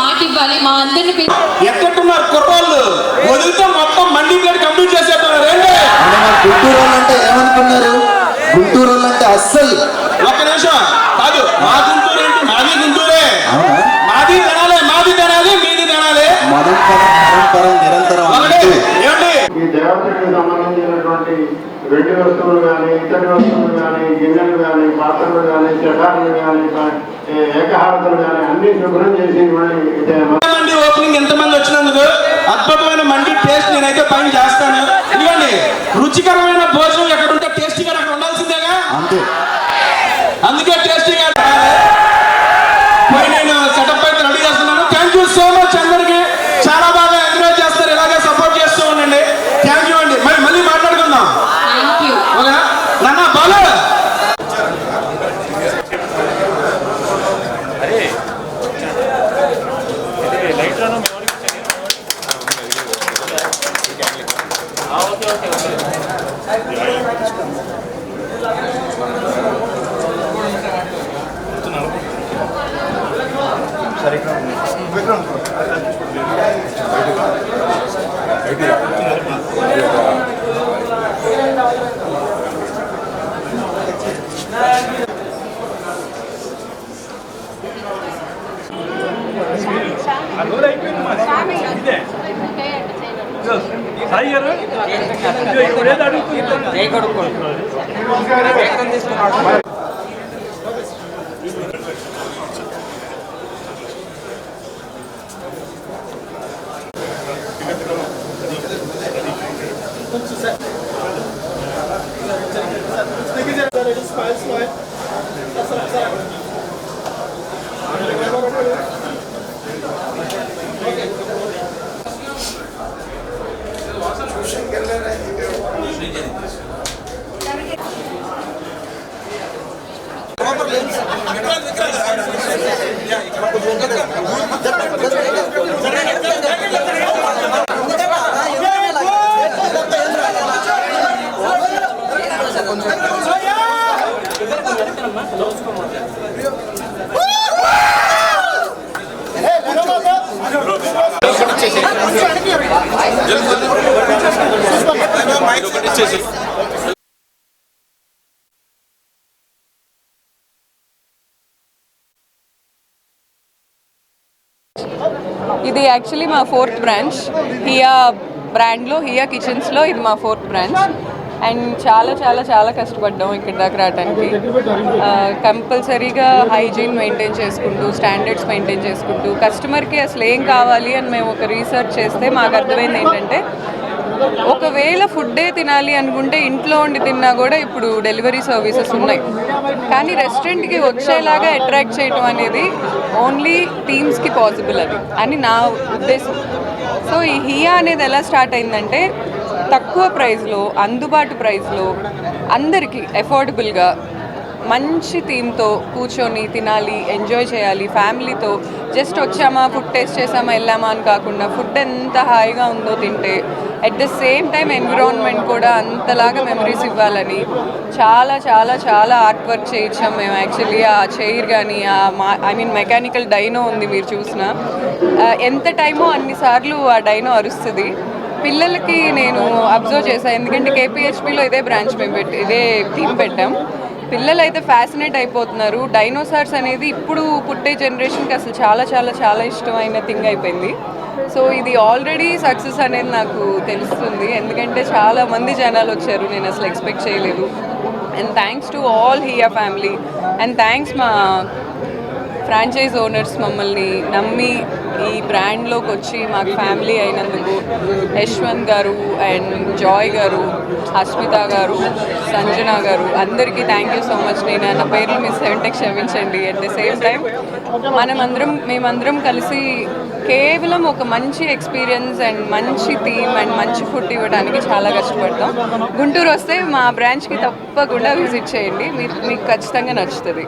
మాట ఇవ్వాలి. మా అందరిని ఎక్కడున్నారు కుర్రాళ్ళు వదిలితే మొత్తం మండీ ప్లేట్ కంప్లీట్ చేసేస్తున్నారు. గుంటూరు వాళ్ళు అంటే ఏమనుకున్నారు? గుంటూరు వాళ్ళు అంటే అస్సలు ఒక్క నిమిషం కాదు. మా గుంటూరు ఏంటి? మాది గుంటూరే. మాది తినాలి మీది తినాలి. పరంపరం నిరంతరం ఏమండి? ఈ దేవతకి సంబంధించినటువంటి వెండి వస్తువులు కానీ, ఇతర వస్తువులు కానీ, గిన్నెలు కానీ, పాత్రలు కానీ, చటాలు కానీ, ఏకహారతలు కానీ అన్ని శుభ్రం చేసి మండి ఓపెనింగ్ ఎంతమంది వచ్చినందుకు అద్భుతమైన మండి టేస్ట్ నేనైతే పైన చేస్తాను. ఇదిగోండి, రుచికరమైన భోజనం ఎక్కడ ఉంటే టేస్టీగా అక్కడ ఉండాల్సిందేగా. అందుకే టేస్టీగా పోయి నేను సెటప్ అయితే రెడీ చేస్తున్నాను. థ్యాంక్ యూ సో మచ్ అందరికి. చాలా బాగా ఎంకరేజ్ చేస్తారు. ఇలాగే సపోర్ట్ చేస్తూ ఉండండి. థ్యాంక్ యూ అండి. మళ్ళీ మాట్లాడుకుందాం. ఓకే నాన్న బాలు. ఇది యాక్చువల్లీ మా 4th బ్రాంచ్. హియా బ్రాండ్లో, హియా కిచెన్స్లో ఇది మా 4th బ్రాంచ్. అండ్ చాలా చాలా చాలా కష్టపడ్డాం ఇక్కడ దాకా రావడానికి. కంపల్సరీగా హైజీన్ మెయింటైన్ చేసుకుంటూ, స్టాండర్డ్స్ మెయింటైన్ చేసుకుంటూ, కస్టమర్కి అసలు ఏం కావాలి అని మేము ఒక రీసెర్చ్ చేస్తే మాకు అర్థమైంది ఏంటంటే, ఒకవేళ ఫుడ్డే తినాలి అనుకుంటే ఇంట్లో ఉండి తిన్నా కూడా ఇప్పుడు డెలివరీ సర్వీసెస్ ఉన్నాయి. కానీ రెస్టారెంట్కి వచ్చేలాగా అట్రాక్ట్ చేయడం అనేది ఓన్లీ టీమ్స్కి పాసిబుల్ అది అని నా ఉద్దేశం. సో ఈ హియా అనేది ఎలా స్టార్ట్ అయిందంటే, తక్కువ ప్రైస్లో, అందుబాటు ప్రైస్లో, అందరికీ అఫోర్డబుల్గా, మంచి థీమ్తో కూర్చొని తినాలి, ఎంజాయ్ చేయాలి ఫ్యామిలీతో. జస్ట్ వచ్చామా, ఫుడ్ టేస్ట్ చేసామా, వెళ్ళామా అని కాకుండా ఫుడ్ ఎంత హాయిగా ఉందో తింటే, at the same time environment కూడా అంతలాగా మెమరీస్ ఇవ్వాలని చాలా చాలా చాలా ఆర్ట్ వర్క్ చేయించాం మేము. యాక్చువల్లీ ఆ చైర్ కానీ, మెకానికల్ డైనో ఉంది మీరు చూసిన, ఎంత టైమో అన్నిసార్లు ఆ డైనో అరుస్తుంది. పిల్లలకి నేను అబ్జర్వ్ చేశాను, ఎందుకంటే కేపీహెచ్పిలో ఇదే బ్రాంచ్ మేము ఇదే థీమ్ పెట్టాం. పిల్లలు అయితే ఫ్యాసినేట్ అయిపోతున్నారు. డైనోసార్స్ అనేది ఇప్పుడు పుట్టే జనరేషన్కి అసలు చాలా చాలా చాలా ఇష్టమైన థింగ్ అయిపోయింది. సో ఇది ఆల్రెడీ సక్సెస్ అనేది నాకు తెలుస్తుంది, ఎందుకంటే చాలా మంది జనాలు వచ్చారు, నేను అసలు ఎక్స్పెక్ట్ చేయలేదు. And thanks to all here family, and thanks మా ఫ్రాంచైజ్ ఓనర్స్ మమ్మల్ని నమ్మి ఈ బ్రాండ్లోకి వచ్చి మాకు ఫ్యామిలీ అయినందుకు. యశ్వంత్ గారు అండ్ జాయ్ గారు, అస్మిత గారు, సంజన గారు, అందరికీ థ్యాంక్ యూ సో మచ్. నేను నా పేర్లు మిస్ అయ్యంటే క్షమించండి. అట్ ద సేమ్ టైం మేమందరం కలిసి కేవలం ఒక మంచి ఎక్స్పీరియన్స్ అండ్ మంచి థీమ్ అండ్ మంచి ఫుడ్ ఇవ్వడానికి చాలా కష్టపడతాం. గుంటూరు వస్తే మా బ్రాంచ్కి తప్పకుండా విజిట్ చేయండి, మీకు ఖచ్చితంగా నచ్చుతుంది.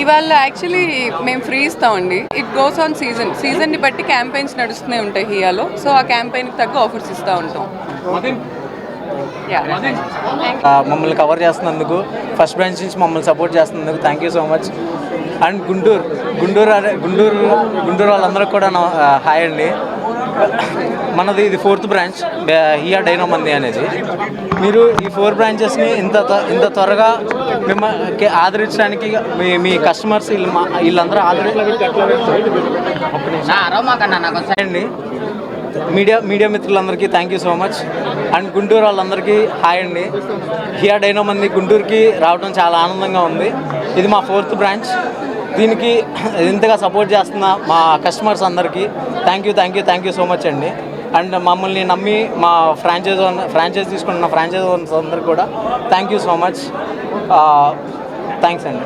ఇవాళ యాక్చువల్లీ మేము ఫ్రీ ఇస్తామండి. ఇట్ గోస్ ఆన్ సీజన్ని బట్టి క్యాంపెయిన్స్ నడుస్తూనే ఉంటాయి హియాలో. సో ఆ క్యాంపెయిన్కి తగ్గ ఆఫర్స్ ఇస్తూ ఉంటాం. మమ్మల్ని కవర్ చేస్తున్నందుకు, ఫస్ట్ బ్రాంచ్ నుంచి మమ్మల్ని సపోర్ట్ చేస్తున్నందుకు thank you so much. And Guntur వాళ్ళందరికీ కూడా హాయ్ అండి. మనది ఇది 4th బ్రాంచ్ హియా డైనోమంది అనేది. మీరు ఈ 4 బ్రాంచెస్ని ఇంత త్వరగా మిమ్మల్ని ఆదరించడానికి మీ కస్టమర్స్ వీళ్ళందరూ అండి. మీడియా మిత్రులందరికీ thank you so much. And Guntur వాళ్ళందరికీ హాయ్ అండి. హియా డైనోమంది గుంటూరుకి రావడం చాలా ఆనందంగా ఉంది. ఇది మా 4th బ్రాంచ్. దీనికి ఇంతగా సపోర్ట్ చేస్తున్న మా కస్టమర్స్ అందరికీ థ్యాంక్ యూ సో మచ్ అండి. అండ్ మమ్మల్ని నమ్మి మా ఫ్రాంచైజ్ తీసుకుంటున్న ఫ్రాంచైజ్ ఓనర్స్ అందరికీ కూడా thank you so much. Thanks అండి.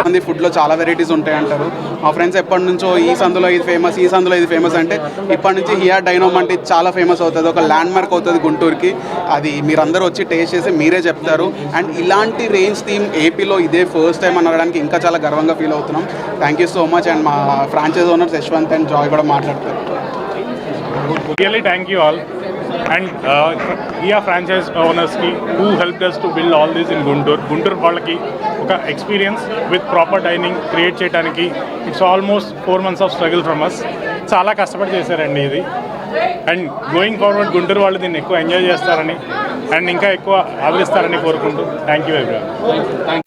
మంది ఫుడ్లో చాలా వెరైటీస్ ఉంటాయి అంటారు. మా ఫ్రెండ్స్ ఎప్పటి నుంచో ఈ సందులో ఇది ఫేమస్ అంటే ఇప్పటి నుంచి హియా డైనోమంది చాలా ఫేమస్ అవుతుంది. ఒక ల్యాండ్ మార్క్ అవుతుంది గుంటూరుకి. అది మీరందరూ వచ్చి టేస్ట్ చేసి మీరే చెప్తారు. అండ్ ఇలాంటి రేంజ్ థీమ్ ఏపీలో ఇదే ఫస్ట్ టైం అనడానికి ఇంకా చాలా గర్వంగా ఫీల్ అవుతున్నాం. Thank you so much. And మా franchise owners Yashwant and Joy కూడా మాట్లాడతారు. Really thank you all and Hiya franchise owners ki who helped us to build all this in Guntur వాళ్ళకి ఒక experience with proper dining create చేయడానికి it's almost 4 months of struggle from us. చాలా కష్టపడి చేశారండి ఇది. And going forward Guntur వాళ్ళు దీన్ని ఎక్కువ ఎంజాయ్ చేస్తారని అండ్ ఇంకా ఎక్కువ ఆదరిస్తారని కోరుకుంటూ thank you everyone.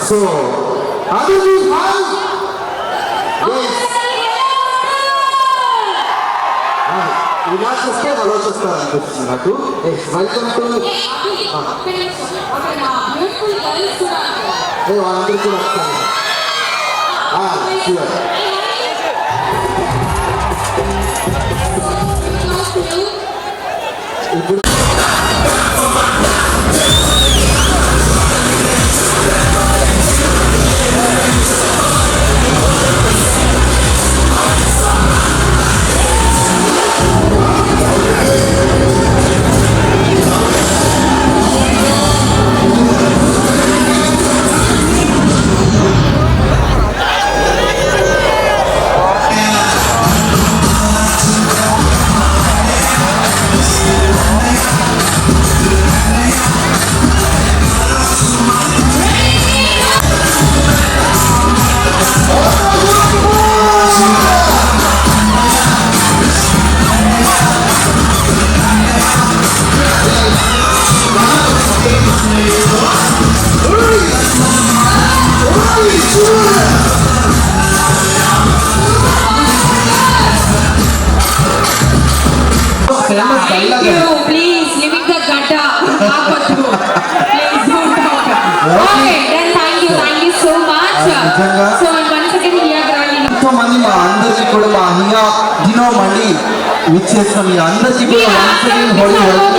So, how do you have? ఇలా చేస్తే ఆలోచిస్తారు అనిపిస్తుంది నాకు. వెల్కమ్ టు వాళ్ళందరూ కూడా వస్తారు. Please, leaving the gata. Please don't talk. Okay, then thank you so much. So once again, here ఎంతో మంది మా అందరికీ కూడా మా హియా డినో మళ్ళీ విచ్చేసిన మీ అందరికీ కూడా once again హోలీ వెల్కమ్.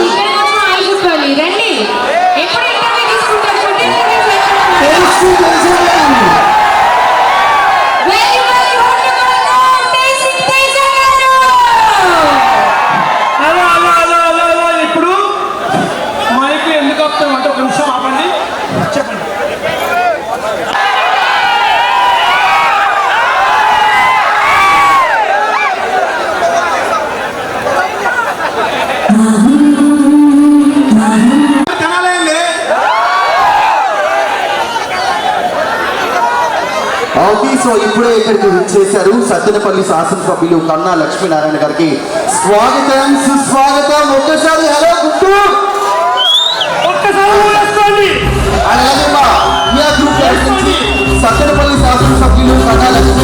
రండి ఎప్పుడు ఇంటర్వ్యూ తీసుకుంటారు ఇప్పుడు మైక్ ఎందుకు ఆపుతాం అంటే ఒక నిమిషం ఆపండి చెప్పండి. ఓకే, సో ఇప్పుడే ఇక్కడికి విచ్చేశారు సత్తెనపల్లి శాసనసభ్యులు కన్నా లక్ష్మీనారాయణ గారికి స్వాగతం సుస్వాగతం. ఒక్కసారి హలో గుంటూరు. అలాగే మా హియా గ్రూప్ నుంచి సత్తెనపల్లి శాసనసభ్యులు కన్నా లక్ష్మీ